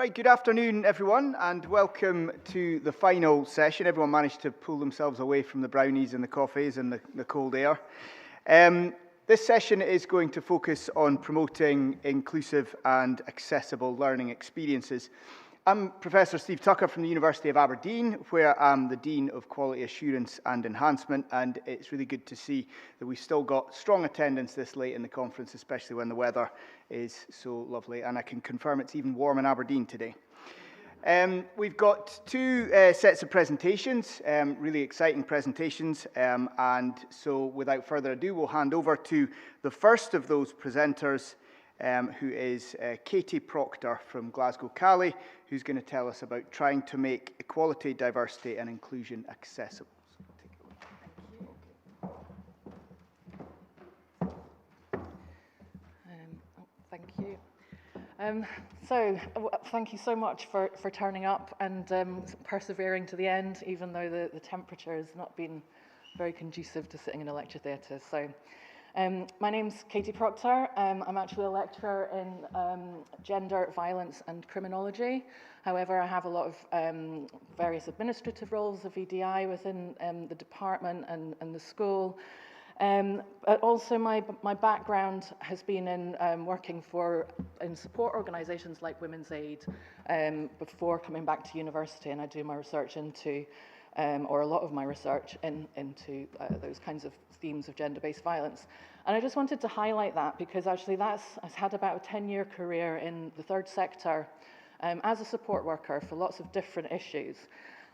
Right, good afternoon everyone and welcome to the final session. Everyone managed to pull themselves away from the brownies and the coffees and the cold air. This session is going to focus on promoting inclusive and accessible learning experiences. I'm Professor Steve Tucker from the University of Aberdeen, where I'm the Dean of Quality Assurance and Enhancement, and it's really good to see that we've still got strong attendance this late in the conference, especially when the weather is so lovely, and I can confirm it's even warm in Aberdeen today. We've got two sets of presentations, really exciting presentations, and so without further ado, we'll hand over to the first of those presenters, who is Katy Proctor from Glasgow Caledonian, who's going to tell us about trying to make equality, diversity and inclusion accessible. Thank you. Thank you so much for turning up and persevering to the end, even though the temperature has not been very conducive to sitting in a lecture theatre. My name's Katy Proctor. I'm actually a lecturer in gender, violence and criminology. However, I have a lot of various administrative roles of EDI within the department and the school. But also my background has been in working in support organisations like Women's Aid before coming back to university, and I do my research into or a lot of my research into those kinds of themes of gender-based violence. And I just wanted to highlight that because actually I've had about a 10-year career in the third sector as a support worker for lots of different issues.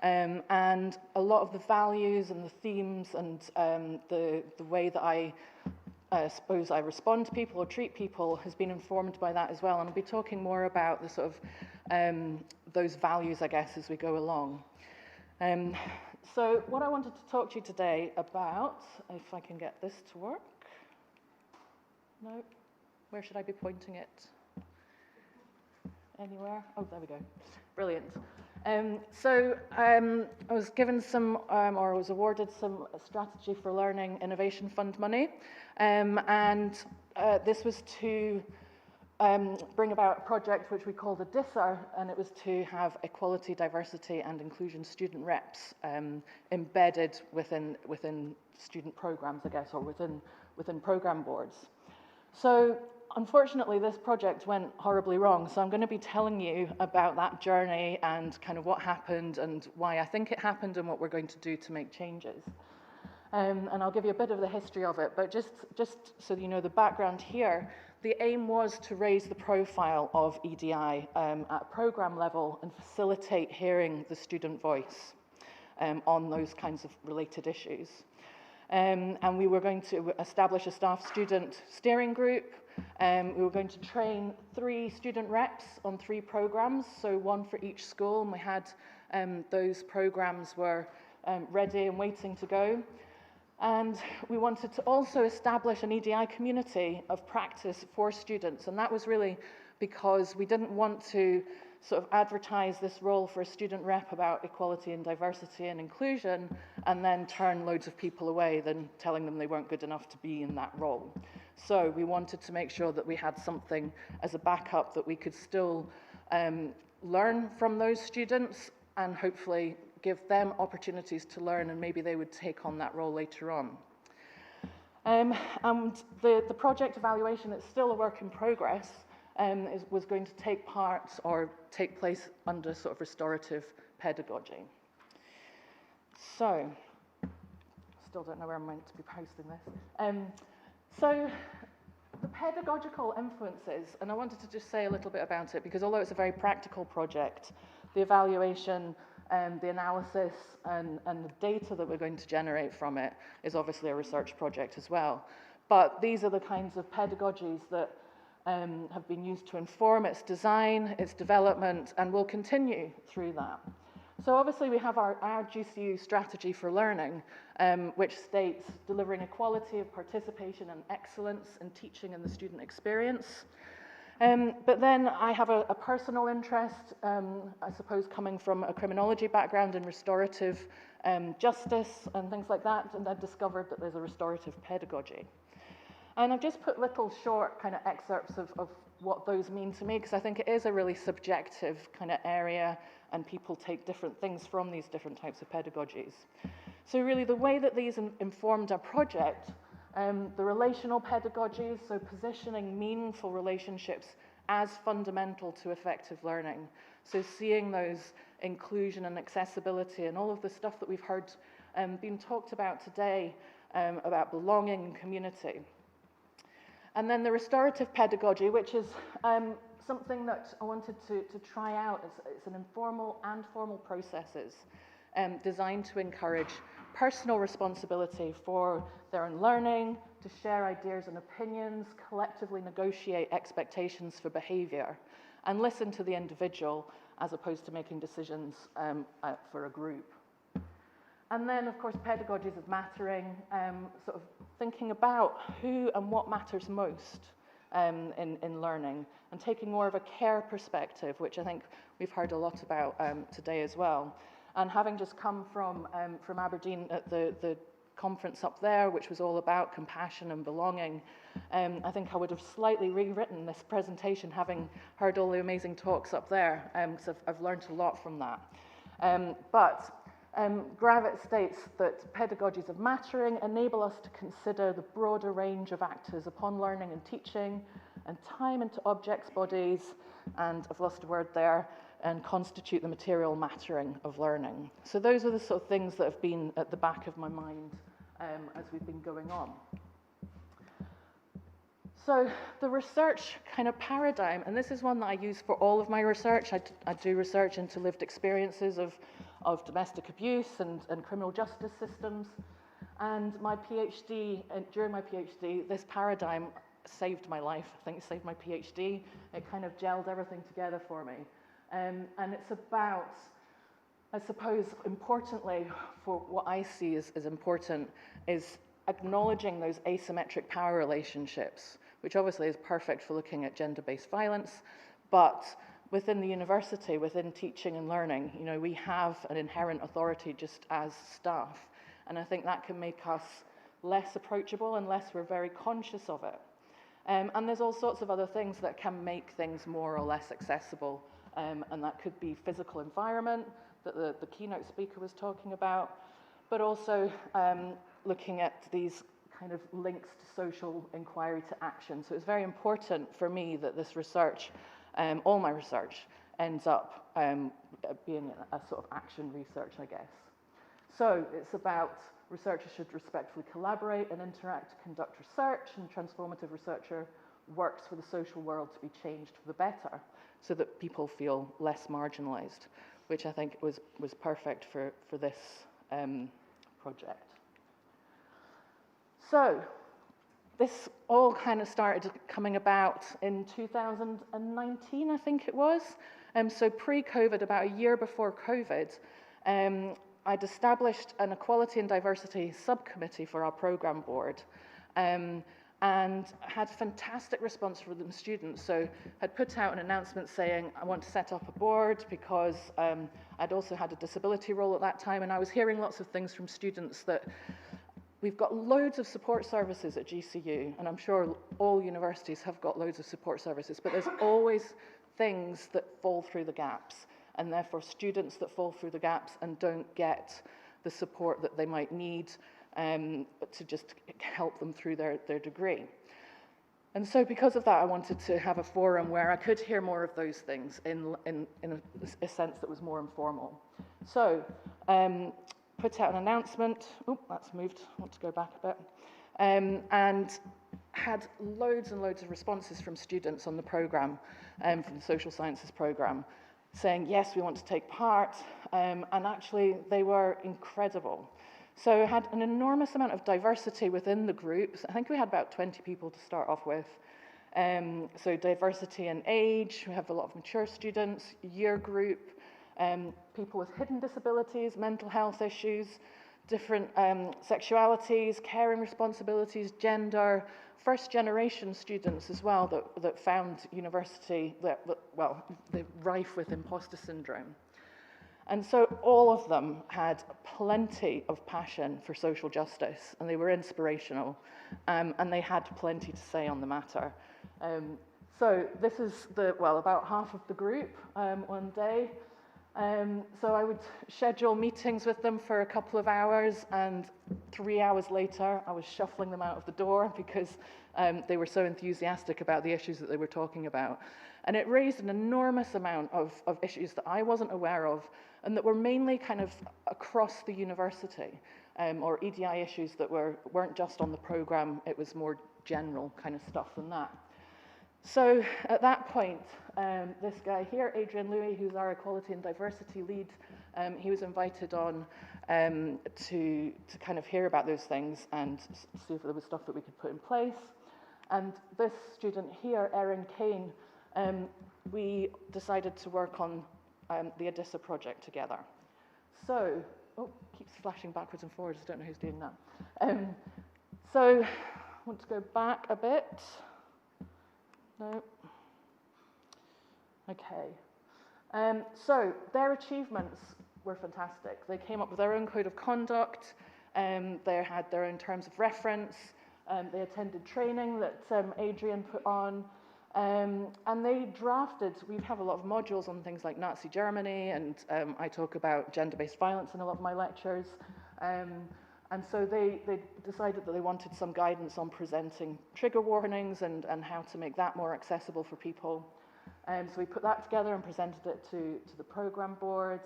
And a lot of the values and the themes and the way that I suppose I respond to people or treat people has been informed by that as well. And I'll be talking more about the sort of those values, I guess, as we go along. So what I wanted to talk to you today about, if I can get this to work. No, where should I be pointing it? Anywhere? Oh, there we go. Brilliant. I was given some, or was awarded some Strategy for Learning Innovation Fund money, and this was to bring about a project which we called EDISR, and it was to have equality, diversity and inclusion student reps embedded within student programs, I guess, or within program boards. So unfortunately, this project went horribly wrong, so I'm going to be telling you about that journey and kind of what happened and why I think it happened and what we're going to do to make changes. And I'll give you a bit of the history of it, but just so you know the background here, the aim was to raise the profile of EDI at program level and facilitate hearing the student voice on those kinds of related issues. And we were going to establish a staff-student steering group. We were going to train 3 student reps on 3 programs, so 1 for each school, and we had those programs were ready and waiting to go. And we wanted to also establish an EDI community of practice for students, and that was really because we didn't want to sort of advertise this role for a student rep about equality and diversity and inclusion and then turn loads of people away than telling them they weren't good enough to be in that role. So we wanted to make sure that we had something as a backup that we could still learn from those students and hopefully give them opportunities to learn, and maybe they would take on that role later on. And the project evaluation, it's still a work in progress, was going to take place under sort of restorative pedagogy. So, still don't know where I'm meant to be posting this. So, the pedagogical influences, and I wanted to just say a little bit about it because although it's a very practical project, the evaluation, the analysis and the data that we're going to generate from it is obviously a research project as well. But these are the kinds of pedagogies that have been used to inform its design, its development, and will continue through that. So obviously we have our GCU strategy for learning, which states delivering equality of participation and excellence in teaching and the student experience. But then I have a personal interest, I suppose coming from a criminology background in restorative justice and things like that, and I discovered that there's a restorative pedagogy. And I've just put little short kind of excerpts of what those mean to me, because I think it is a really subjective kind of area and people take different things from these different types of pedagogies. So really the way that these informed our project, the relational pedagogies, so positioning meaningful relationships as fundamental to effective learning. So seeing those inclusion and accessibility and all of the stuff that we've heard being talked about today about belonging and community. And then the restorative pedagogy, which is something that I wanted to try out. It's an informal and formal processes designed to encourage personal responsibility for their own learning, to share ideas and opinions, collectively negotiate expectations for behaviour, and listen to the individual as opposed to making decisions for a group. And then, of course, pedagogies of mattering, sort of thinking about who and what matters most in learning, and taking more of a care perspective, which I think we've heard a lot about today as well. And having just come from Aberdeen at the conference up there, which was all about compassion and belonging, I think I would have slightly rewritten this presentation, having heard all the amazing talks up there, because I've learned a lot from that. Gravett states that pedagogies of mattering enable us to consider the broader range of actors upon learning and teaching, and time into objects, bodies, and I've lost a word there, and constitute the material mattering of learning. So those are the sort of things that have been at the back of my mind as we've been going on. So the research kind of paradigm, and this is one that I use for all of my research. I do research into lived experiences of domestic abuse and criminal justice systems. And my PhD, during my PhD, this paradigm saved my life. I think it saved my PhD. It kind of gelled everything together for me. And it's about, I suppose, importantly, for what I see as important, is acknowledging those asymmetric power relationships, which obviously is perfect for looking at gender-based violence, but within the university, within teaching and learning, you know, we have an inherent authority just as staff, and I think that can make us less approachable unless we're very conscious of it. And there's all sorts of other things that can make things more or less accessible, and that could be physical environment that the keynote speaker was talking about, but also looking at these kind of links to social inquiry to action. So it's very important for me that this research, all my research, ends up being a sort of action research, I guess. So it's about researchers should respectfully collaborate and interact to conduct research, and transformative researcher works for the social world to be changed for the better, so that people feel less marginalised, which I think was perfect for this project. So this all kind of started coming about in 2019, I think it was. So pre-COVID, about a year before COVID, I'd established an equality and diversity subcommittee for our program board, and had fantastic response from the students. So had put out an announcement saying, I want to set up a board because I'd also had a disability role at that time, and I was hearing lots of things from students that we've got loads of support services at GCU, and I'm sure all universities have got loads of support services, but there's always things that fall through the gaps, and therefore students that fall through the gaps and don't get the support that they might need to just help them through their degree. And so because of that, I wanted to have a forum where I could hear more of those things in a sense that was more informal. So put out an announcement. Oh, that's moved. I want to go back a bit. And had loads and loads of responses from students on the programme, from the social sciences programme, saying, yes, we want to take part. And actually, they were incredible. So I had an enormous amount of diversity within the groups. I think we had about 20 people to start off with. So diversity in age, we have a lot of mature students, year group, people with hidden disabilities, mental health issues, different sexualities, caring responsibilities, gender, first generation students as well that found university, they're rife with imposter syndrome. And so all of them had plenty of passion for social justice, and they were inspirational, and they had plenty to say on the matter. So this is about half of the group one day. So I would schedule meetings with them for a couple of hours, and 3 hours later, I was shuffling them out of the door because they were so enthusiastic about the issues that they were talking about. And it raised an enormous amount of issues that I wasn't aware of, and that were mainly kind of across the university, or EDI issues that weren't just on the program, it was more general kind of stuff than that. So at that point, this guy here, Adrian Louis, who's our equality and diversity lead, he was invited on to kind of hear about those things and see if there was stuff that we could put in place. And this student here, Erin Kane, we decided to work on the EDISR project together. So, oh, keeps flashing backwards and forwards, I don't know who's doing that. So, I want to go back a bit. No. Okay. So their achievements were fantastic. They came up with their own code of conduct. They had their own terms of reference. They attended training that Adrian put on. And they drafted, we have a lot of modules on things like Nazi Germany, and I talk about gender-based violence in a lot of my lectures. And so they decided that they wanted some guidance on presenting trigger warnings and how to make that more accessible for people. So we put that together and presented it to the program board.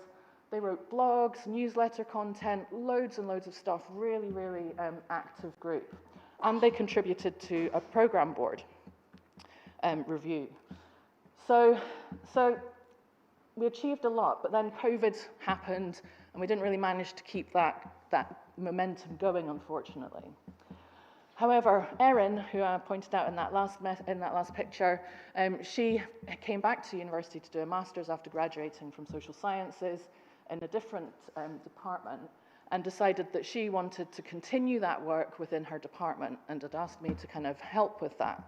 They wrote blogs, newsletter content, loads and loads of stuff, really, really active group. And they contributed to a program board review. So we achieved a lot, but then COVID happened and we didn't really manage to keep that momentum going, unfortunately. However, Erin, who I pointed out in that last picture, she came back to university to do a master's after graduating from social sciences in a different department, and decided that she wanted to continue that work within her department and had asked me to kind of help with that.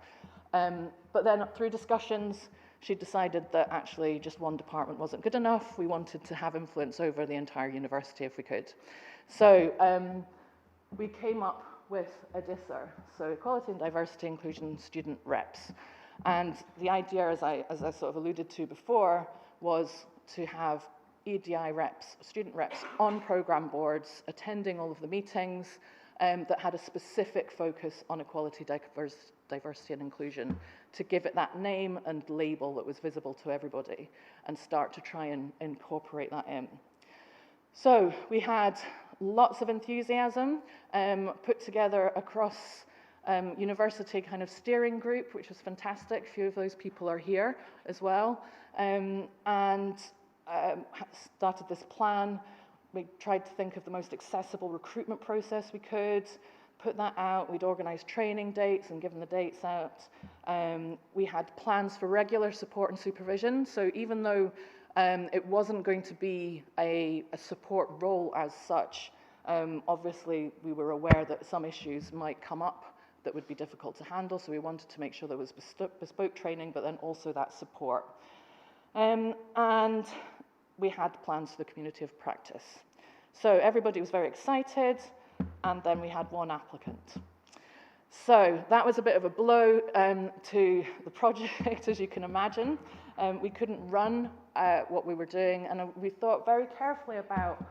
But then through discussions, she decided that actually just one department wasn't good enough. We wanted to have influence over the entire university if we could. So we came up with EDISR, so Equality and Diversity Inclusion Student Reps. And the idea, as I sort of alluded to before, was to have EDI reps, student reps on program boards, attending all of the meetings that had a specific focus on equality, diversity and inclusion, to give it that name and label that was visible to everybody and start to try and incorporate that in. So we had lots of enthusiasm put together across university kind of steering group, which was fantastic. A few of those people are here as well, and started this plan. We tried to think of the most accessible recruitment process we could, put that out. We'd organized training dates and given the dates out. We had plans for regular support and supervision. So even though it wasn't going to be a support role as such, obviously we were aware that some issues might come up that would be difficult to handle. So we wanted to make sure there was bespoke training, but then also that support. And we had plans for the community of practice. So everybody was very excited, and then we had one applicant. So that was a bit of a blow to the project, as you can imagine. We couldn't run what we were doing, and we thought very carefully about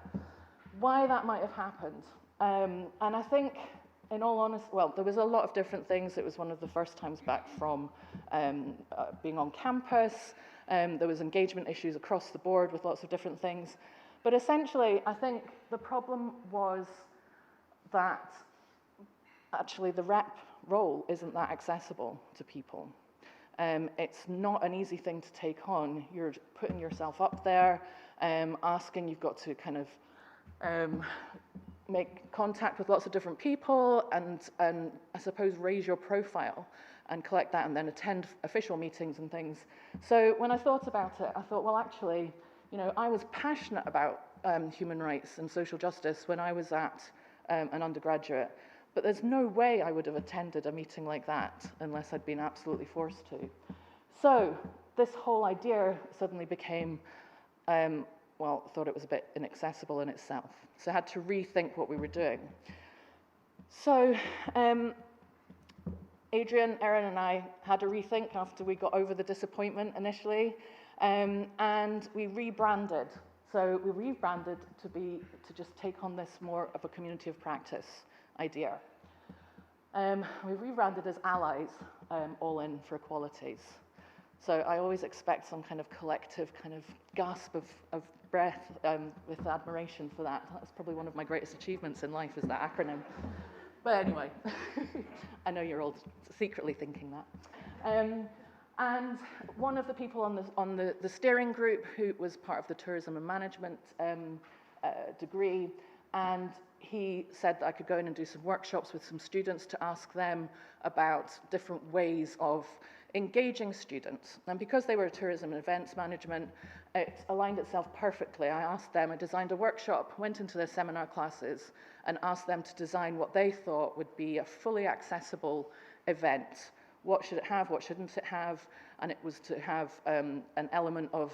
why that might have happened. And I think, in all honesty, well, there was a lot of different things. It was one of the first times back from being on campus. There was engagement issues across the board with lots of different things. But essentially, I think the problem was that actually the rep role isn't that accessible to people. It's not an easy thing to take on. You're putting yourself up there, asking, you've got to kind of make contact with lots of different people and I suppose raise your profile and collect that and then attend official meetings and things. So when I thought about it, I thought, well, actually, you know, I was passionate about human rights and social justice when I was at an undergraduate, but there's no way I would have attended a meeting like that unless I'd been absolutely forced to. So this whole idea suddenly became, well, thought it was a bit inaccessible in itself. So I had to rethink what we were doing. So Adrian, Erin and I had a rethink after we got over the disappointment initially, and we rebranded. So we rebranded to just take on this more of a community of practice idea. We rebranded as Allies, all in for equalities. So I always expect some kind of collective kind of gasp of breath with admiration for that. That's probably one of my greatest achievements in life, is that acronym. But anyway, I know you're all secretly thinking that. And one of the people on the steering group who was part of the tourism and management degree, and he said that I could go in and do some workshops with some students to ask them about different ways of engaging students. And because they were tourism and events management, it aligned itself perfectly. I designed a workshop, went into their seminar classes, and asked them to design what they thought would be a fully accessible event. What should it have, what shouldn't it have? And it was to have an element of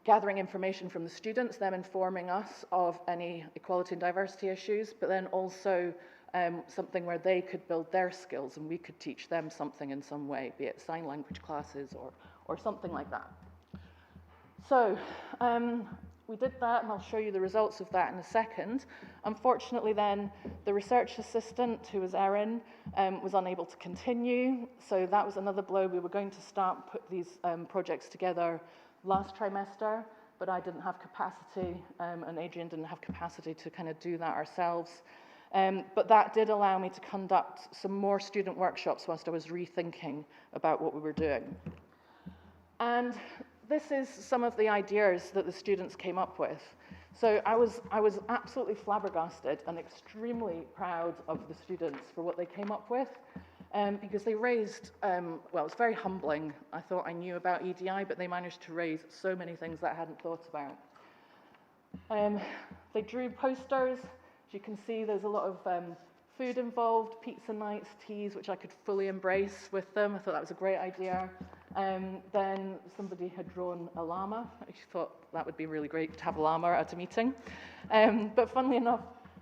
gathering information from the students, them informing us of any equality and diversity issues, but then also something where they could build their skills and we could teach them something in some way, be it sign language classes or something like that. So we did that, and I'll show you the results of that in a second. Unfortunately then, the research assistant, who was Erin, was unable to continue, so that was another blow. We were going to put these projects together last trimester, but I didn't have capacity, and Adrian didn't have capacity to kind of do that ourselves. But that did allow me to conduct some more student workshops whilst I was rethinking about what we were doing. And this is some of the ideas that the students came up with. So I was absolutely flabbergasted and extremely proud of the students for what they came up with, because they raised, well, it's very humbling. I thought I knew about EDI, but they managed to raise so many things that I hadn't thought about. They drew posters. As you can see, there's a lot of food involved, pizza nights, teas, which I could fully embrace with them. I thought that was a great idea. Then somebody had drawn a llama. I thought that would be really great to have a llama at a meeting. But funnily enough,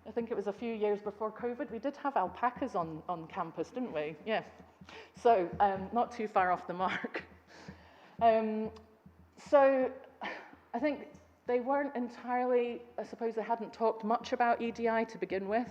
I think it was a few years before COVID, we did have alpacas on campus, didn't we? Yeah. So not too far off the mark. So I think they weren't entirely, I suppose they hadn't talked much about EDI to begin with.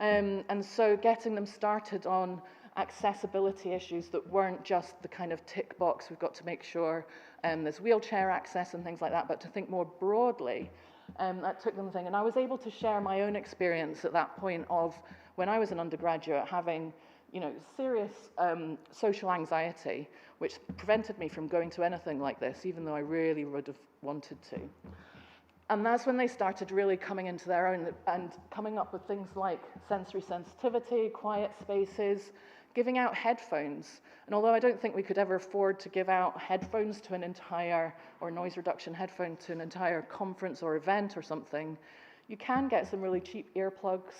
And so getting them started on accessibility issues that weren't just the kind of tick box, we've got to make sure there's wheelchair access and things like that, but to think more broadly, that took them thing. And I was able to share my own experience at that point of when I was an undergraduate having, you know, serious social anxiety, which prevented me from going to anything like this, even though I really would have wanted to. And that's when they started really coming into their own and coming up with things like sensory sensitivity, quiet spaces, giving out headphones. And although I don't think we could ever afford to give out headphones to an entire, or noise reduction headphone to an entire conference or event or something, you can get some really cheap earplugs.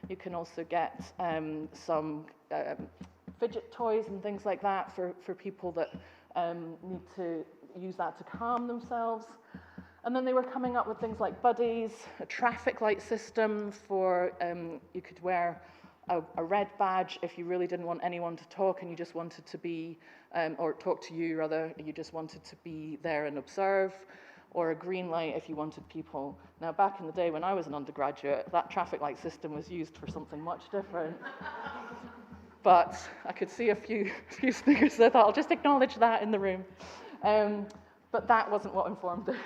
You can also get some fidget toys and things like that for people that need to use that to calm themselves. And then they were coming up with things like buddies, a traffic light system for, you could wear a red badge if you really didn't want anyone to talk and you just wanted to be, or talk to you rather, you just wanted to be there and observe, or a green light if you wanted people. Now back in the day when I was an undergraduate, that traffic light system was used for something much different. But I could see a few speakers there, I'll just acknowledge that in the room. But that wasn't what informed this.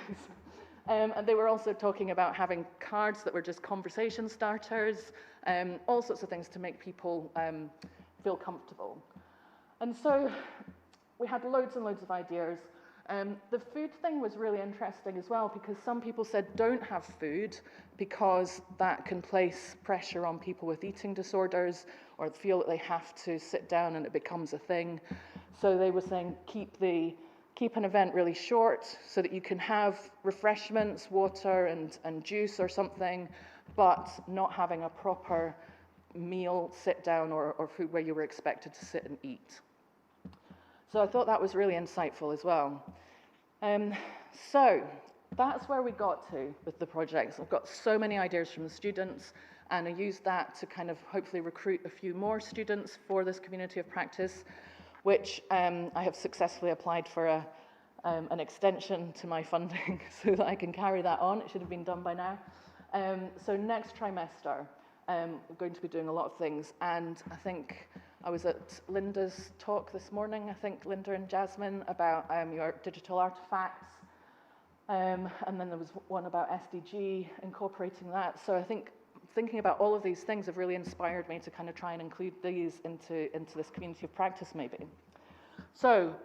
And they were also talking about having cards that were just conversation starters, all sorts of things to make people feel comfortable. And so we had loads and loads of ideas. The food thing was really interesting as well, because some people said don't have food because that can place pressure on people with eating disorders or feel that they have to sit down and it becomes a thing. So they were saying keep an event really short so that you can have refreshments, water and juice or something, but not having a proper meal, sit down or food where you were expected to sit and eat. So I thought that was really insightful as well. So that's where we got to with the projects. I've got so many ideas from the students, And I used that to kind of hopefully recruit a few more students for this community of practice, which I have successfully applied for an extension to my funding so that I can carry that on. It should have been done by now. So next trimester, we're going to be doing a lot of things, and I think I was at Linda's talk this morning, I think Linda and Jasmine, about your digital artifacts, and then there was one about SDG, incorporating that. So I think thinking about all of these things have really inspired me to kind of try and include these into this community of practice maybe. So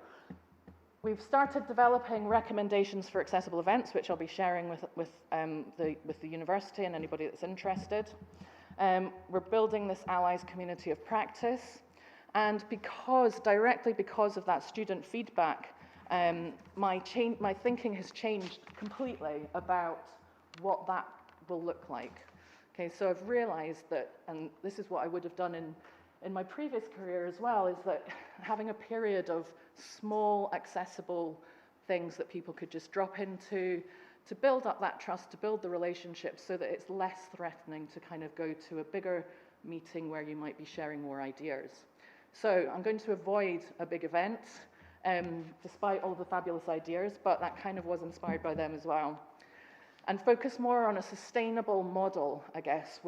we've started developing recommendations for accessible events, which I'll be sharing with the university and anybody that's interested. We're building this Allies community of practice, and directly because of that student feedback, my thinking has changed completely about what that will look like. Okay, so I've realized that, and this is what I would have done in my previous career as well, is that having a period of small, accessible things that people could just drop into, to build up that trust, to build the relationship so that it's less threatening to kind of go to a bigger meeting where you might be sharing more ideas. So I'm going to avoid a big event, despite all the fabulous ideas, but that kind of was inspired by them as well. And focus more on a sustainable model, I guess,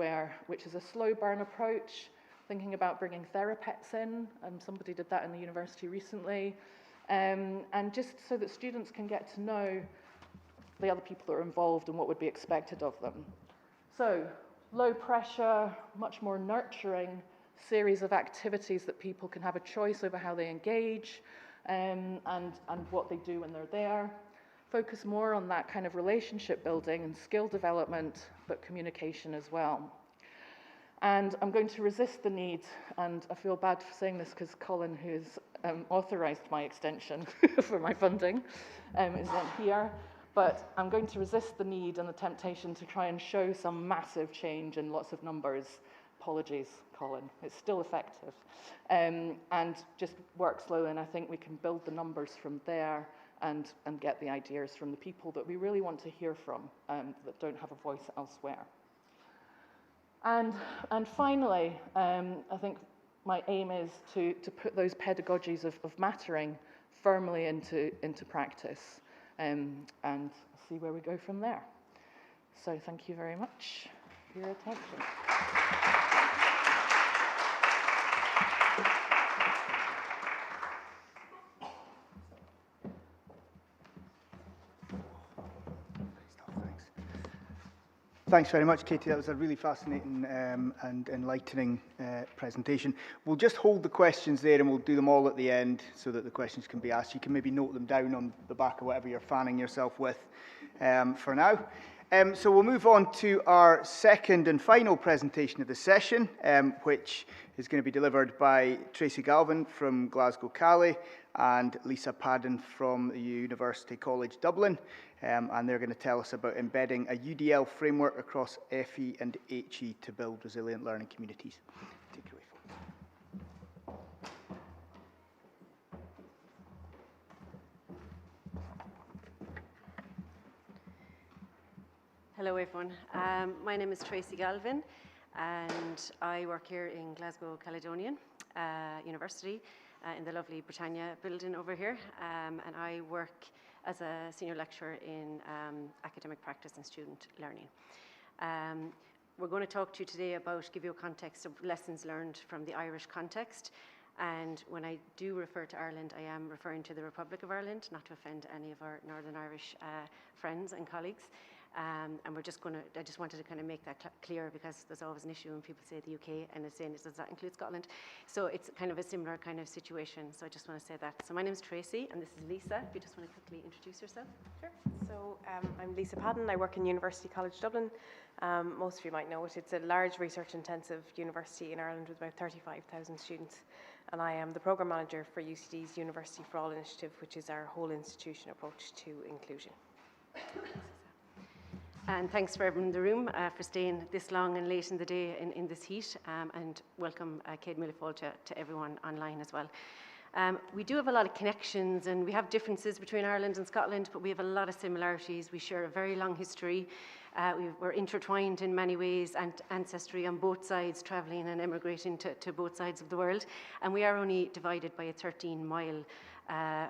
which is a slow burn approach, thinking about bringing therapests in, and somebody did that in the university recently, and just so that students can get to know the other people that are involved and what would be expected of them. So, low pressure, much more nurturing series of activities that people can have a choice over how they engage, and what they do when they're there. Focus more on that kind of relationship building and skill development, but communication as well. And I'm going to resist the need, and I feel bad for saying this because Colin, who's authorised my extension for my funding, is not here, but I'm going to resist the need and the temptation to try and show some massive change in lots of numbers. Apologies, Colin, it's still effective. And just work slowly, and I think we can build the numbers from there and get the ideas from the people that we really want to hear from, that don't have a voice elsewhere. And finally, I think my aim is to put those pedagogies of mattering firmly into practice, and see where we go from there. So thank you very much for your attention. Thanks very much, Katie. That was a really fascinating and enlightening presentation. We'll just hold the questions there and we'll do them all at the end so that the questions can be asked. You can maybe note them down on the back of whatever you're fanning yourself with for now. So we'll move on to our second and final presentation of the session, which is going to be delivered by Tracy Galvin from Glasgow Caledonian and Lisa Padden from the University College Dublin. And they're going to tell us about embedding a UDL framework across FE and HE to build resilient learning communities. Take it away, folks. Hello, everyone. My name is Tracy Galvin, and I work here in Glasgow Caledonian University in the lovely Britannia building over here, and I work as a senior lecturer in academic practice and student learning. We're going to talk to you today about, give you a context of lessons learned from the Irish context. And when I do refer to Ireland, I am referring to the Republic of Ireland, not to offend any of our Northern Irish friends and colleagues. And I just wanted to kind of make that clear, because there's always an issue when people say the UK and it's saying, does that include Scotland? So it's kind of a similar kind of situation. So I just want to say that. So my name is Tracy, and this is Lisa. If you just want to quickly introduce yourself. Sure. So I'm Lisa Padden. I work in University College Dublin. Most of you might know it. It's a large research-intensive university in Ireland with about 35,000 students. And I am the Programme Manager for UCD's University for All initiative, which is our whole institution approach to inclusion. And thanks for everyone in the room for staying this long and late in the day in this heat, and welcome Katy Proctor to everyone online as well. We do have a lot of connections, and we have differences between Ireland and Scotland, but we have a lot of similarities. We share a very long history. We're intertwined in many ways, and ancestry on both sides, travelling and emigrating to both sides of the world. And we are only divided by a 13-mile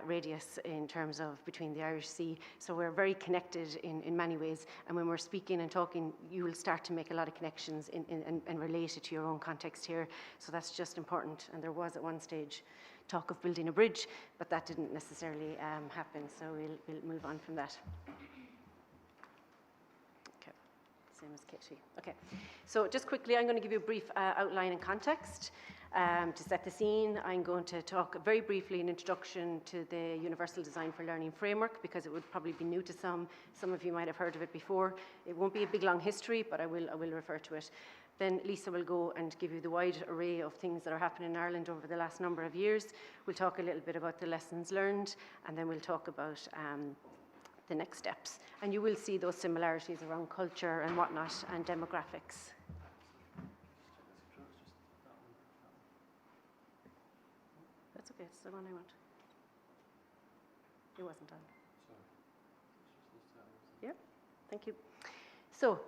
radius in terms of between the Irish Sea. So we're very connected in many ways. And when we're speaking and talking, you will start to make a lot of connections and relate it to your own context here. So that's just important. And there was at one stage talk of building a bridge, but that didn't necessarily happen. So we'll move on from that. Same as Katy. Okay, so just quickly, I'm going to give you a brief outline and context. To set the scene, I'm going to talk very briefly an introduction to the Universal Design for Learning Framework, because it would probably be new to some. Some of you might have heard of it before. It won't be a big, long history, but I will refer to it. Then Lisa will go and give you the wide array of things that are happening in Ireland over the last number of years. We'll talk a little bit about the lessons learned, and then we'll talk about the next steps. And you will see those similarities around culture and whatnot and demographics. That's okay, it's the one I want. It wasn't on. Yeah, thank you. So,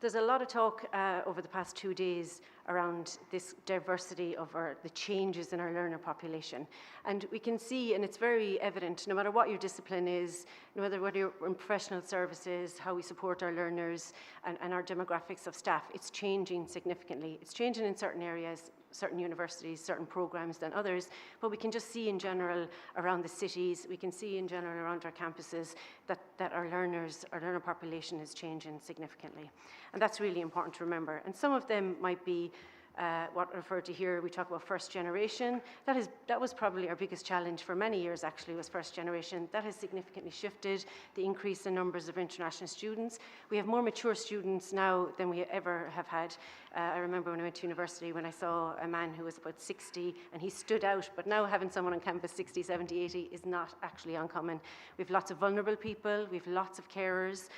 there's a lot of talk over the past 2 days around this diversity of the changes in our learner population. And we can see, and it's very evident, no matter what your discipline is, no matter whether you're in professional services, how we support our learners, and our demographics of staff, it's changing significantly. It's changing in certain areas, certain universities, certain programs than others, but we can just see in general around the cities, we can see in general around our campuses that our learner population is changing significantly. And that's really important to remember. And some of them might be what I referred to here, we talk about first generation. That was probably our biggest challenge for many years, actually, was first generation. That has significantly shifted, the increase in numbers of international students. We have more mature students now than we ever have had. I remember when I went to university, when I saw a man who was about 60, and he stood out, but now having someone on campus 60, 70, 80 is not actually uncommon. We have lots of vulnerable people, we have lots of carers,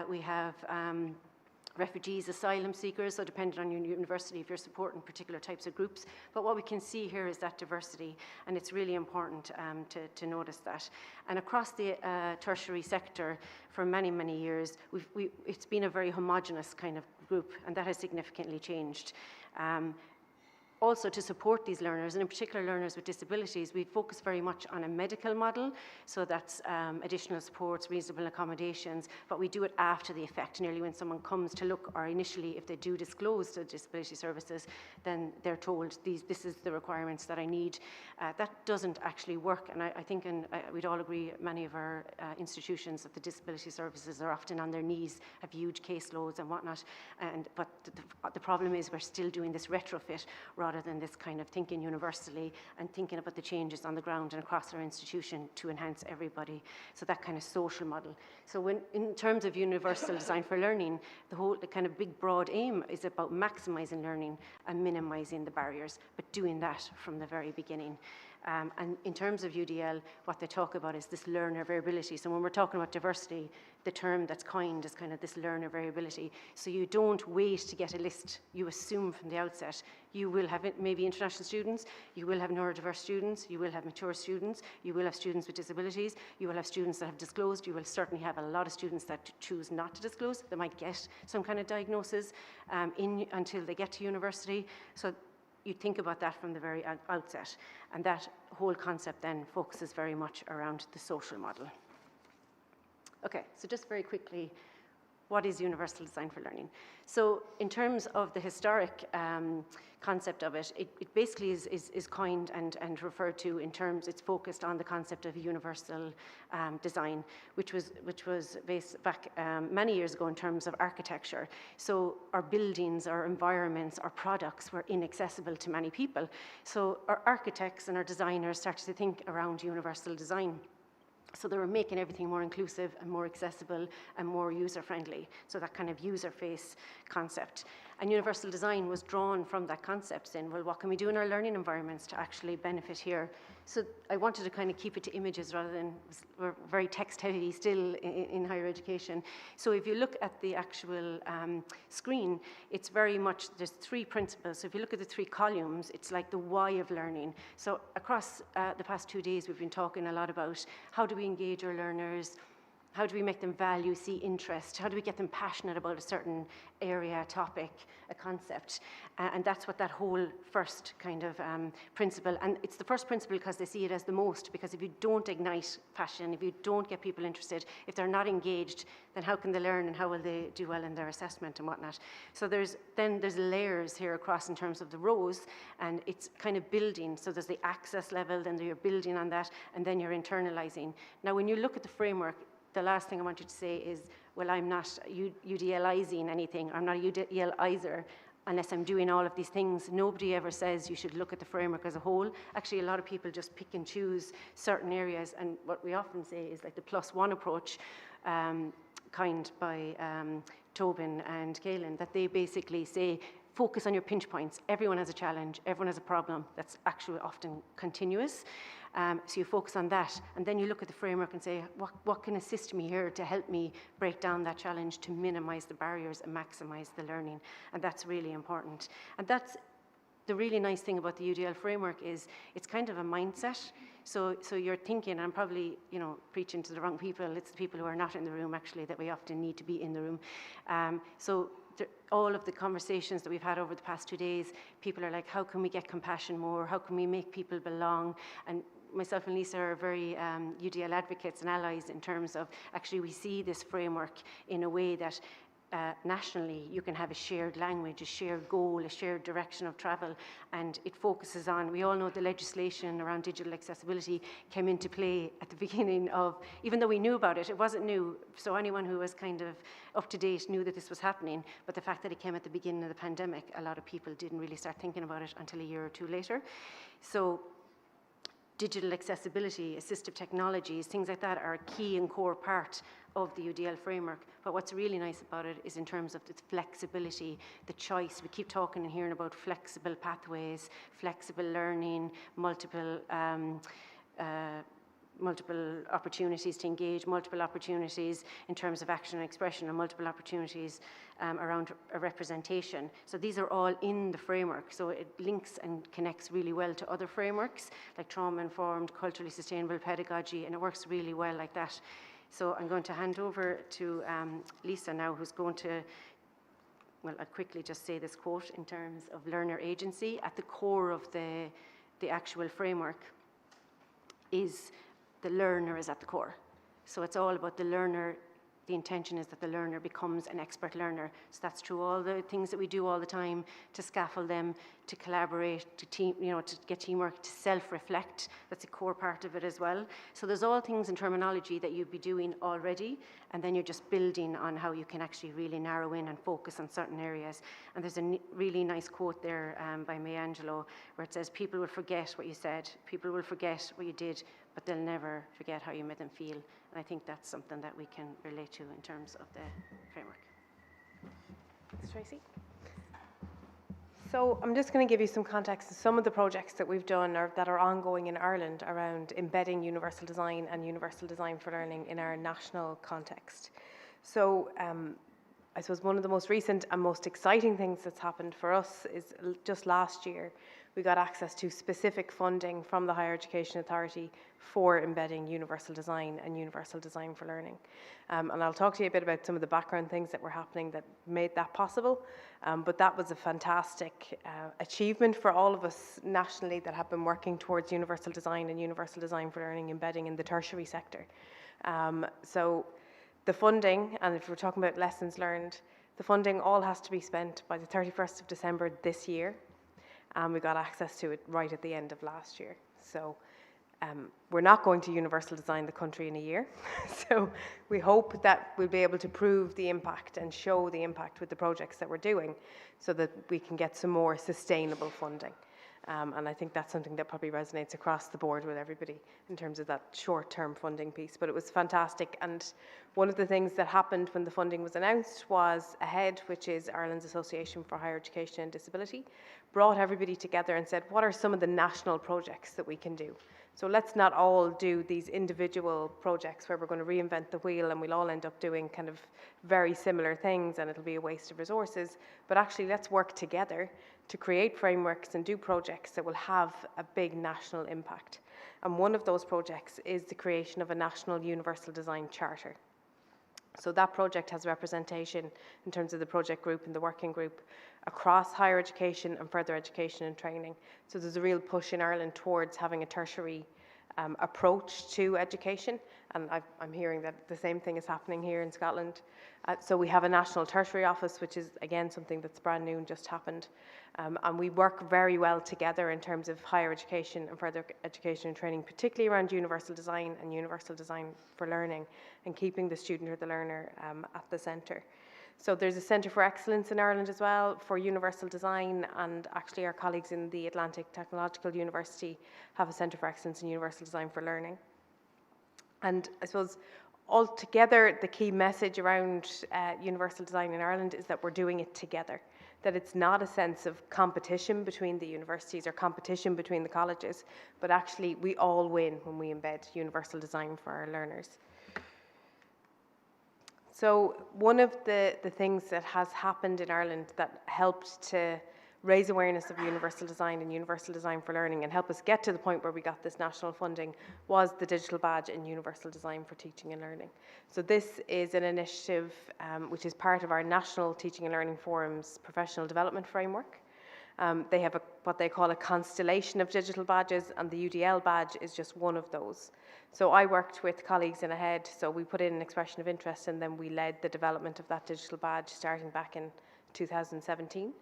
we have refugees, asylum seekers, so depending on your university, if you're supporting particular types of groups. But what we can see here is that diversity, and it's really important to notice that. And across the tertiary sector, for many, many years, it's been a very homogenous kind of group, and that has significantly changed. Also, to support these learners, and in particular learners with disabilities, we focus very much on a medical model, so that's additional supports, reasonable accommodations, but we do it after the effect. Nearly when someone comes to look, or initially if they do disclose to disability services, then they're told, this is the requirements that I need. That doesn't actually work, and I think we'd all agree, many of our institutions of the disability services are often on their knees, have huge caseloads and whatnot, but the problem is we're still doing this retrofit rather than this kind of thinking universally and thinking about the changes on the ground and across our institution to enhance everybody. So that kind of social model. So when, in terms of universal design for learning, the kind of big broad aim is about maximising learning and minimising the barriers, but doing that from the very beginning. And in terms of UDL, what they talk about is this learner variability. So when we're talking about diversity, the term that's coined is kind of this learner variability. So you don't wait to get a list. You assume from the outset, you will have maybe international students, you will have neurodiverse students, you will have mature students, you will have students with disabilities, you will have students that have disclosed, you will certainly have a lot of students that choose not to disclose. They might get some kind of diagnosis until they get to university. So you think about that from the very outset, and that whole concept then focuses very much around the social model. Okay, so just very quickly, what is universal design for learning? So in terms of the historic concept of it, it basically is coined and referred to in terms, it's focused on the concept of universal design, which was based back many years ago in terms of architecture. So our buildings, our environments, our products were inaccessible to many people. So our architects and our designers started to think around universal design. So they were making everything more inclusive and more accessible and more user-friendly. So that kind of user-face concept. And universal design was drawn from that concept, saying, well, what can we do in our learning environments to actually benefit here? So I wanted to kind of keep it to images rather than, we're very text heavy still in higher education. So if you look at the actual screen, it's very much, there's 3 principles. So if you look at the 3 columns, it's like the why of learning. So across the past 2 days, we've been talking a lot about how do we engage our learners, how do we make them value, see interest? How do we get them passionate about a certain area, topic, a concept? And that's what that whole first kind of principle, and it's the first principle because they see it as the most, because if you don't ignite passion, if you don't get people interested, if they're not engaged, then how can they learn and how will they do well in their assessment and whatnot? So there's layers here across in terms of the rows, and it's kind of building. So there's the access level, then you're building on that, and then you're internalizing. Now when you look at the framework, the last thing I want you to say is, well, I'm not UDLizing anything. I'm not a UDLizer unless I'm doing all of these things. Nobody ever says you should look at the framework as a whole. Actually, a lot of people just pick and choose certain areas. And what we often say is like the +1 approach, coined by Tobin and Galen, that they basically say, focus on your pinch points. Everyone has a challenge. Everyone has a problem that's actually often continuous. So you focus on that, and then you look at the framework and say, what can assist me here to help me break down that challenge, to minimize the barriers and maximize the learning? And that's really important. And that's the really nice thing about the UDL framework is it's kind of a mindset. So you're thinking, and I'm probably, preaching to the wrong people. It's the people who are not in the room, actually, that we often need to be in the room. All of the conversations that we've had over the past 2 days, people are like, how can we get compassion more? How can we make people belong? And myself and Lisa are very UDL advocates and allies in terms of, actually, we see this framework in a way that nationally you can have a shared language, a shared goal, a shared direction of travel, and it focuses on, we all know the legislation around digital accessibility came into play at the beginning of, even though we knew about it, it wasn't new, so anyone who was kind of up to date knew that this was happening, but the fact that it came at the beginning of the pandemic, a lot of people didn't really start thinking about it until a year or 2 later. So digital accessibility, assistive technologies, things like that are a key and core part of the UDL framework. But what's really nice about it is in terms of its flexibility, the choice. We keep talking and hearing about flexible pathways, flexible learning, multiple opportunities to engage, multiple opportunities in terms of action and expression, and multiple opportunities around a representation. So these are all in the framework. So it links and connects really well to other frameworks, like trauma-informed, culturally sustainable pedagogy, and it works really well like that. So I'm going to hand over to Lisa now, who's going to, well, I'll quickly just say this quote in terms of learner agency. At the core of the actual framework is the learner is at the core. So it's all about the learner. The intention is that the learner becomes an expert learner. So that's through all the things that we do all the time to scaffold them, to collaborate, to to get teamwork, to self-reflect. That's a core part of it as well. So there's all things in terminology that you'd be doing already, and then you're just building on how you can actually really narrow in and focus on certain areas. And there's a really nice quote there by Maya Angelou, where it says, people will forget what you said, people will forget what you did, but they'll never forget how you made them feel. And I think that's something that we can relate to in terms of the framework. Thanks, Tracy. So I'm just going to give you some context to some of the projects that we've done or that are ongoing in Ireland around embedding universal design and universal design for learning in our national context. So I suppose one of the most recent and most exciting things that's happened for us is just last year, we got access to specific funding from the Higher Education Authority for embedding universal design and universal design for learning. And I'll talk to you a bit about some of the background things that were happening that made that possible. But that was a fantastic achievement for all of us nationally that have been working towards universal design and universal design for learning embedding in the tertiary sector. So the funding, and if we're talking about lessons learned, the funding all has to be spent by the 31st of December this year. And we got access to it right at the end of last year. So we're not going to universal design the country in a year. So we hope that we'll be able to prove the impact and show the impact with the projects that we're doing so that we can get some more sustainable funding. And I think that's something that probably resonates across the board with everybody in terms of that short-term funding piece. But it was fantastic. And one of the things that happened when the funding was announced was AHEAD, which is Ireland's Association for Higher Education and Disability, brought everybody together and said, what are some of the national projects that we can do? So let's not all do these individual projects where we're going to reinvent the wheel and we'll all end up doing kind of very similar things and it'll be a waste of resources. But actually, let's work together to create frameworks and do projects that will have a big national impact. And one of those projects is the creation of a national universal design charter. So that project has representation in terms of the project group and the working group across higher education and further education and training. So there's a real push in Ireland towards having a tertiary approach to education, and I'm hearing that the same thing is happening here in Scotland. So we have a national tertiary office, which is again something that's brand new and just happened, and we work very well together in terms of higher education and further education and training, particularly around universal design and universal design for learning and keeping the student or the learner at the centre. So there's a Centre for Excellence in Ireland as well for universal design, and actually our colleagues in the Atlantic Technological University have a Centre for Excellence in Universal Design for Learning. And I suppose altogether the key message around universal design in Ireland is that we're doing it together, that it's not a sense of competition between the universities or competition between the colleges, but actually we all win when we embed universal design for our learners. So one of the things that has happened in Ireland that helped to raise awareness of universal design and universal design for learning and help us get to the point where we got this national funding was the digital badge in universal design for teaching and learning. So this is an initiative which is part of our National Teaching and Learning Forum's professional development framework. They have what they call a constellation of digital badges, and the UDL badge is just one of those. So I worked with colleagues in AHEAD, so we put in an expression of interest and then we led the development of that digital badge starting back in 2017.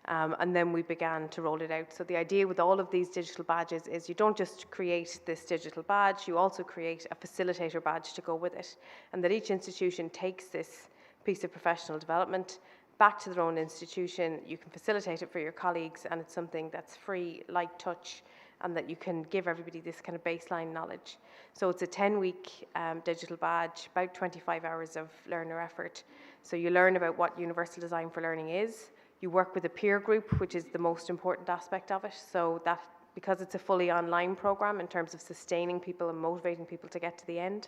And then we began to roll it out. So the idea with all of these digital badges is you don't just create this digital badge, you also create a facilitator badge to go with it. And that each institution takes this piece of professional development back to their own institution, you can facilitate it for your colleagues, and it's something that's free, light touch, and that you can give everybody this kind of baseline knowledge. So it's a 10-week digital badge, about 25 hours of learner effort. So you learn about what universal design for learning is. You work with a peer group, which is the most important aspect of it. So that, because it's a fully online program in terms of sustaining people and motivating people to get to the end,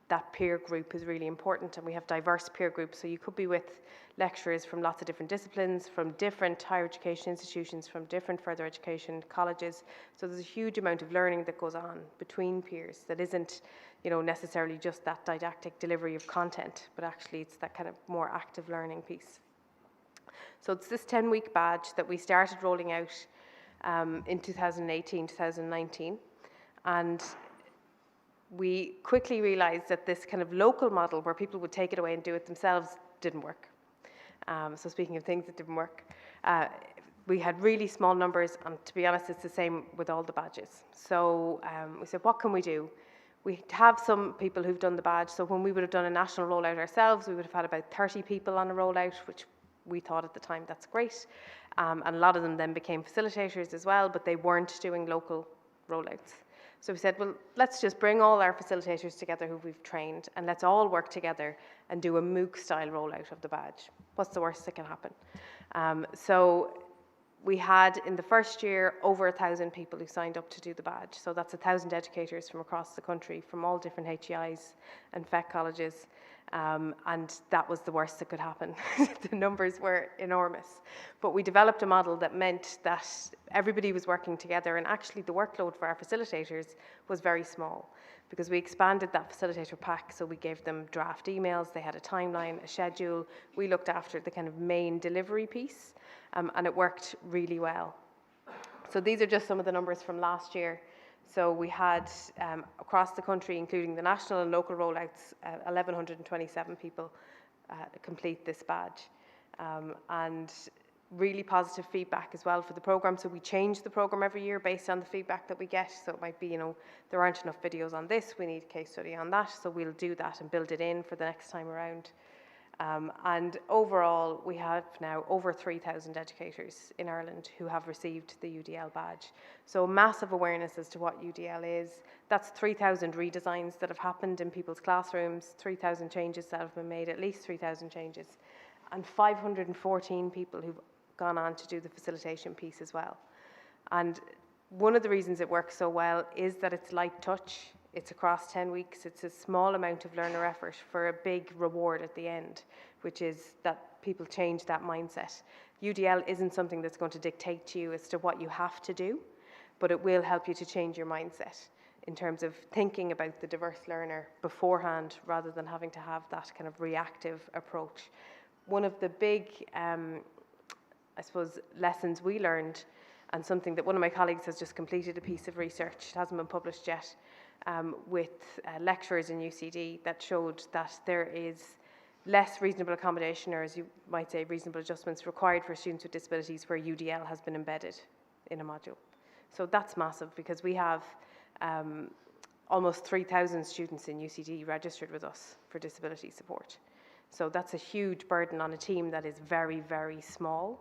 that peer group is really important, and we have diverse peer groups. So you could be with lecturers from lots of different disciplines, from different higher education institutions, from different further education colleges. So there's a huge amount of learning that goes on between peers that isn't, necessarily just that didactic delivery of content, but actually it's that kind of more active learning piece. So it's this 10-week badge that we started rolling out in 2018, 2019, and we quickly realized that this kind of local model where people would take it away and do it themselves didn't work. So speaking of things that didn't work, we had really small numbers, and to be honest, it's the same with all the badges. So we said, what can we do? We have some people who've done the badge, so when we would have done a national rollout ourselves, we would have had about 30 people on a rollout, which we thought at the time that's great. And a lot of them then became facilitators as well, but they weren't doing local rollouts. So we said, well, let's just bring all our facilitators together who we've trained, and let's all work together and do a MOOC-style rollout of the badge. What's the worst that can happen? So we had, in the first year, over 1,000 people who signed up to do the badge. So that's 1,000 educators from across the country, from all different HEIs and FEC colleges. And that was the worst that could happen. The numbers were enormous. But we developed a model that meant that everybody was working together, and actually the workload for our facilitators was very small, because we expanded that facilitator pack. So we gave them draft emails, they had a timeline, a schedule. We looked after the kind of main delivery piece, and it worked really well. So these are just some of the numbers from last year. So we had, across the country, including the national and local rollouts, 1,127 people complete this badge. And really positive feedback as well for the programme. So we change the programme every year based on the feedback that we get. So it might be, there aren't enough videos on this, we need a case study on that. So we'll do that and build it in for the next time around. And overall, we have now over 3,000 educators in Ireland who have received the UDL badge. So massive awareness as to what UDL is. That's 3,000 redesigns that have happened in people's classrooms, 3,000 changes that have been made, at least 3,000 changes, and 514 people who've gone on to do the facilitation piece as well. And one of the reasons it works so well is that it's light touch. It's across 10 weeks. It's a small amount of learner effort for a big reward at the end, which is that people change that mindset. UDL isn't something that's going to dictate to you as to what you have to do, but it will help you to change your mindset in terms of thinking about the diverse learner beforehand rather than having to have that kind of reactive approach. One of the big, I suppose, lessons we learned, and something that one of my colleagues has just completed a piece of research, it hasn't been published yet, with lecturers in UCD that showed that there is less reasonable accommodation, or as you might say, reasonable adjustments required for students with disabilities where UDL has been embedded in a module. So that's massive, because we have almost 3,000 students in UCD registered with us for disability support. So that's a huge burden on a team that is very, very small.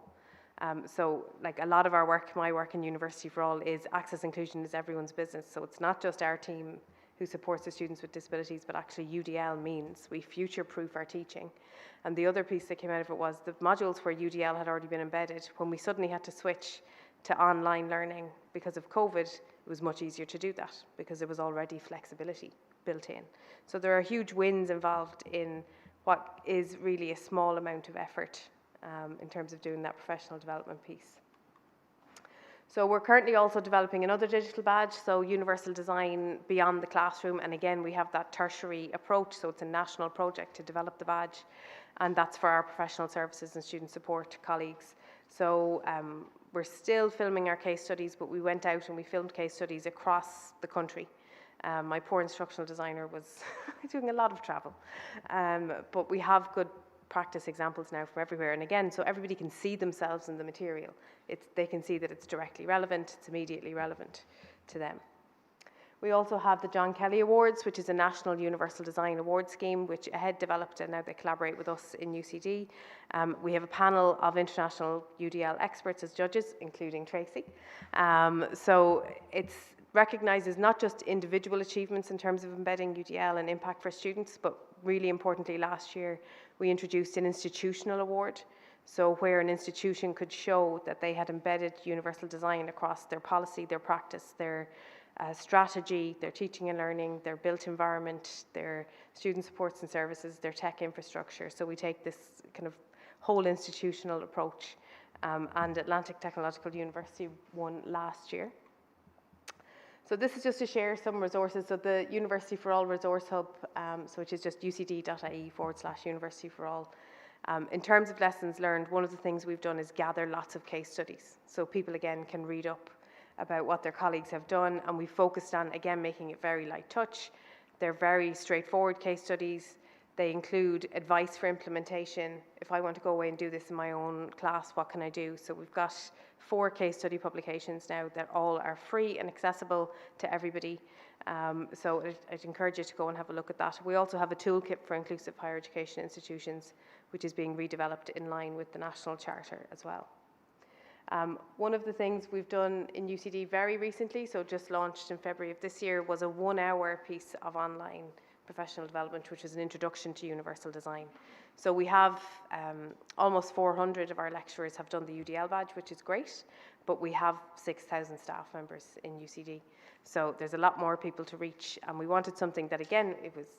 So like a lot of our work, my work in University for All, is access inclusion is everyone's business. So it's not just our team who supports the students with disabilities, but actually UDL means we future-proof our teaching. And the other piece that came out of it was the modules where UDL had already been embedded. When we suddenly had to switch to online learning because of COVID, it was much easier to do that because there was already flexibility built in. So there are huge wins involved in what is really a small amount of effort in terms of doing that professional development piece. So we're currently also developing another digital badge, so universal design beyond the classroom, and again we have that tertiary approach, so it's a national project to develop the badge, and that's for our professional services and student support colleagues. So we're still filming our case studies, but we went out and we filmed case studies across the country. My poor instructional designer was doing a lot of travel, but we have good practice examples now from everywhere, and again, so everybody can see themselves in the material. They can see that it's directly relevant, it's immediately relevant to them. We also have the John Kelly Awards, which is a national universal design award scheme, which AHEAD developed, and now they collaborate with us in UCD. We have a panel of international UDL experts as judges, including Tracy. So it recognises not just individual achievements in terms of embedding UDL and impact for students, but really importantly, last year we introduced an institutional award. So where an institution could show that they had embedded universal design across their policy, their practice, their strategy, their teaching and learning, their built environment, their student supports and services, their tech infrastructure. So we take this kind of whole institutional approach, and Atlantic Technological University won last year. So this is just to share some resources. So the University for All Resource Hub, which is just ucd.ie/University for All. In terms of lessons learned, one of the things we've done is gather lots of case studies. So people, again, can read up about what their colleagues have done. And we focused on, again, making it very light touch. They're very straightforward case studies. They include advice for implementation. If I want to go away and do this in my own class, what can I do? So we've got 4 case study publications now that all are free and accessible to everybody. So I'd encourage you to go and have a look at that. We also have a toolkit for inclusive higher education institutions, which is being redeveloped in line with the National Charter as well. One of the things we've done in UCD very recently, so just launched in February of this year, was a 1-hour piece of online professional development, which is an introduction to universal design. So we have almost 400 of our lecturers have done the UDL badge, which is great, but we have 6,000 staff members in UCD. So there's a lot more people to reach, and we wanted something that, again,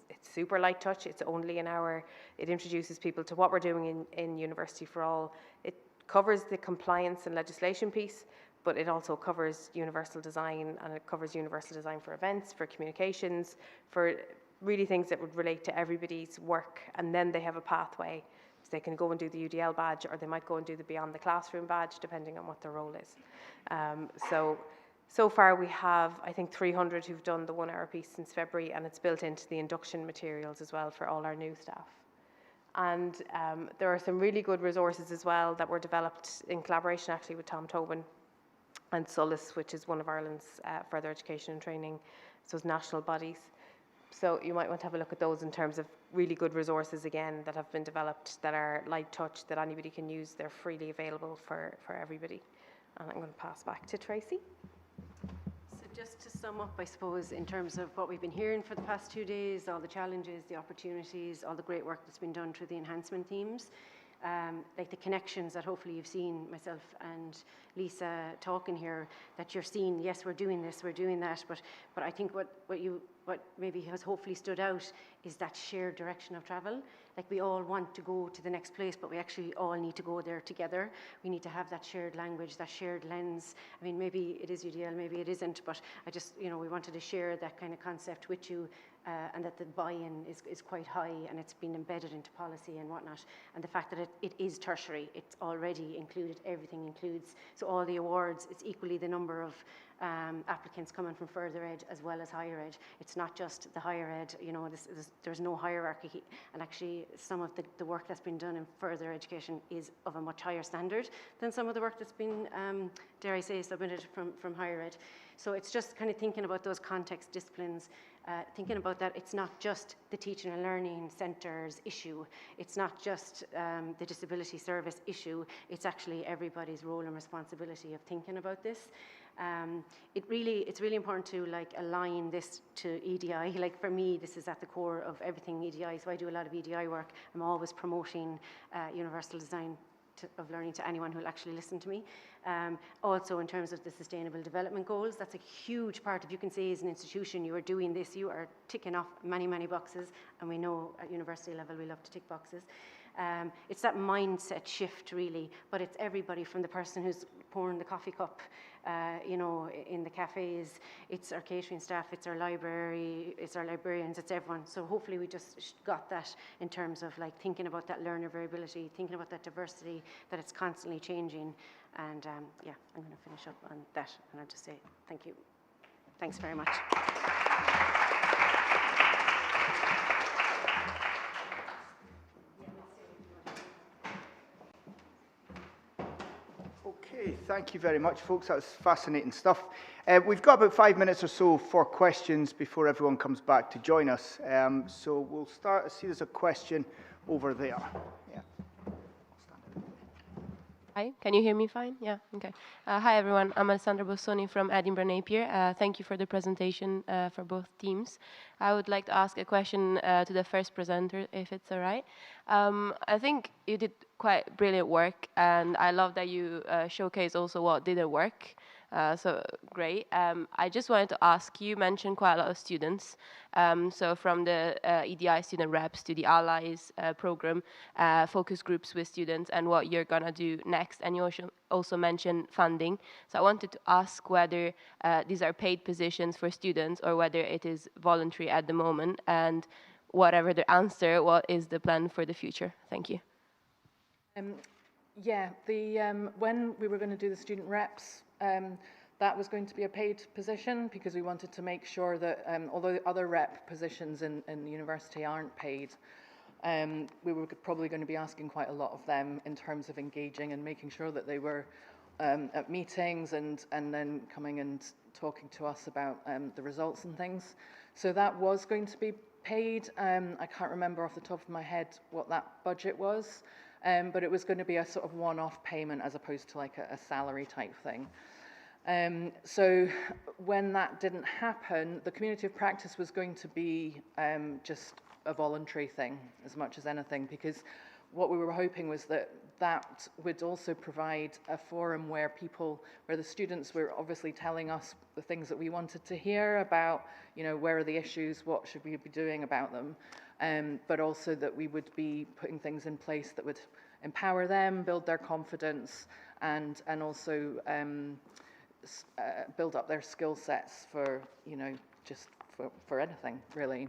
it's super light touch, it's only an hour, it introduces people to what we're doing in University for All. It covers the compliance and legislation piece, but it also covers universal design, and it covers universal design for events, for communications, for really things that would relate to everybody's work, and then they have a pathway. So they can go and do the UDL badge, or they might go and do the Beyond the Classroom badge, depending on what their role is. So far we have, I think, 300 who've done the 1-hour piece since February, and it's built into the induction materials as well for all our new staff. And there are some really good resources as well that were developed in collaboration actually with Tom Tobin and Solus, which is one of Ireland's further education and training, so it's national bodies. So you might want to have a look at those in terms of really good resources, again, that have been developed, that are light touch, that anybody can use. They're freely available for everybody. And I'm going to pass back to Tracy. So just to sum up, I suppose, in terms of what we've been hearing for the past 2 days, all the challenges, the opportunities, all the great work that's been done through the enhancement themes, like the connections that hopefully you've seen myself and Lisa talking here, that you're seeing, yes, we're doing this, we're doing that, but I think what maybe has hopefully stood out is that shared direction of travel. Like, we all want to go to the next place, but we actually all need to go there together. We need to have that shared language, that shared lens. I mean, maybe it is UDL, maybe it isn't, but I just, we wanted to share that kind of concept with you, and that the buy-in is quite high, and it's been embedded into policy and whatnot. And the fact that it is tertiary, it's already included, everything includes. So all the awards, it's equally the number of applicants coming from further ed as well as higher ed. It's not just the higher ed, there's no hierarchy. And actually, some of the work that's been done in further education is of a much higher standard than some of the work that's been, dare I say, submitted from higher ed. So it's just kind of thinking about those context disciplines, thinking about that it's not just the teaching and learning centres issue, it's not just the disability service issue, it's actually everybody's role and responsibility of thinking about this. It's really important to align this to EDI. Like, for me, this is at the core of everything EDI, so I do a lot of EDI work. I'm always promoting universal design of learning to anyone who will actually listen to me. Also, in terms of the sustainable development goals, that's a huge part. If you can say as an institution you are doing this, you are ticking off many, many boxes, and we know at university level we love to tick boxes. It's that mindset shift, really, but it's everybody from the person who's pouring the coffee cup, in the cafes, it's our catering staff, it's our library, it's our librarians, it's everyone. So hopefully we just got that in terms of thinking about that learner variability, thinking about that diversity, that it's constantly changing. And I'm going to finish up on that, and I'll just say thank you. Thanks very much. Okay, thank you very much, folks. That was fascinating stuff. We've got about 5 minutes or so for questions before everyone comes back to join us. So we'll start. I see there's a question over there. Yeah. Hi, can you hear me fine? Yeah, okay. Hi everyone, I'm Alessandra Bossoni from Edinburgh Napier. Thank you for the presentation for both teams. I would like to ask a question to the first presenter, if it's all right. I think you did quite brilliant work, and I love that you showcase also what didn't work. So great. I just wanted to ask, you mentioned quite a lot of students. So from the EDI student reps to the allies program, focus groups with students, and what you're gonna do next. And you also mentioned funding. So I wanted to ask whether these are paid positions for students or whether it is voluntary at the moment, and whatever the answer, what is the plan for the future? Thank you. When we were going to do the student reps, that was going to be a paid position, because we wanted to make sure that although other rep positions in the university aren't paid, we were probably going to be asking quite a lot of them in terms of engaging and making sure that they were at meetings and then coming and talking to us about the results and things. So that was going to be paid. I can't remember off the top of my head what that budget was, but it was going to be a sort of one-off payment as opposed to like a salary type thing. So when that didn't happen, the community of practice was going to be just a voluntary thing as much as anything, because what we were hoping was that that would also provide a forum where the students were obviously telling us the things that we wanted to hear about, where are the issues, what should we be doing about them, but also that we would be putting things in place that would empower them, build their confidence, and also build up their skill sets for, just for anything, really.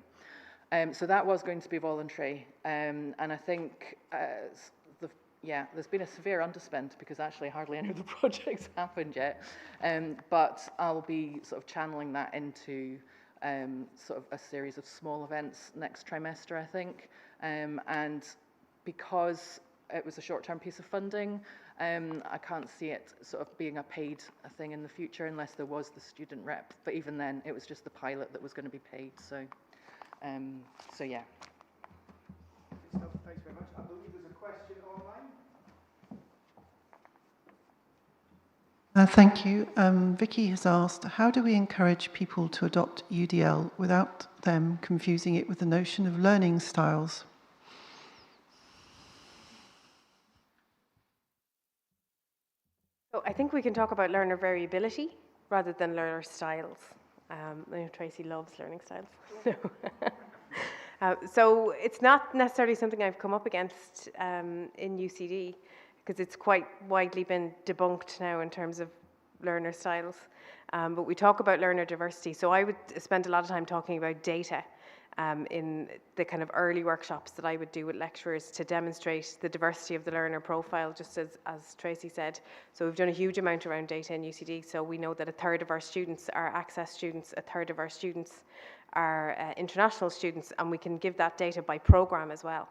So that was going to be voluntary, and I think there's been a severe underspend because actually hardly any of the projects happened yet, but I'll be sort of channeling that into sort of a series of small events next trimester, I think, and because it was a short-term piece of funding, I can't see it sort of being a paid thing in the future unless there was the student rep, but even then it was just the pilot that was going to be paid. So So yeah. Good stuff. Thanks very much. I believe there's a question online. Thank you. Vicky has asked, how do we encourage people to adopt UDL without them confusing it with the notion of learning styles? So I think we can talk about learner variability rather than learner styles. I know Tracy loves learning styles. So it's not necessarily something I've come up against in UCD, because it's quite widely been debunked now in terms of learner styles. But we talk about learner diversity. So I would spend a lot of time talking about data in the kind of early workshops that I would do with lecturers to demonstrate the diversity of the learner profile, just as Tracy said. So we've done a huge amount around data in UCD. So we know that a third of our students are access students, a third of our students are international students, and we can give that data by programme as well.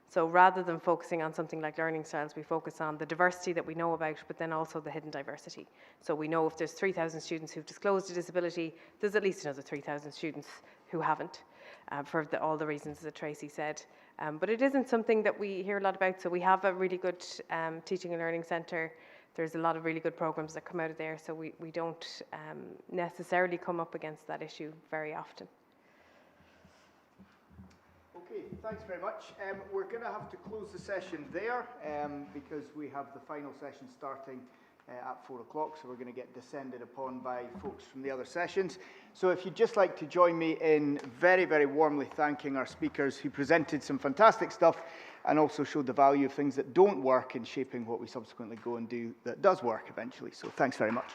So rather than focusing on something like learning styles, we focus on the diversity that we know about, but then also the hidden diversity. So we know if there's 3,000 students who've disclosed a disability, there's at least another 3,000 students who haven't, for all the reasons that Tracy said. But it isn't something that we hear a lot about. So we have a really good teaching and learning centre. There's a lot of really good programs that come out of there. So we don't necessarily come up against that issue very often. Okay, thanks very much. We're going to have to close the session there because we have the final session starting at 4 o'clock, so we're going to get descended upon by folks from the other sessions. So if you'd just like to join me in very, very warmly thanking our speakers who presented some fantastic stuff and also showed the value of things that don't work in shaping what we subsequently go and do that does work eventually. So thanks very much.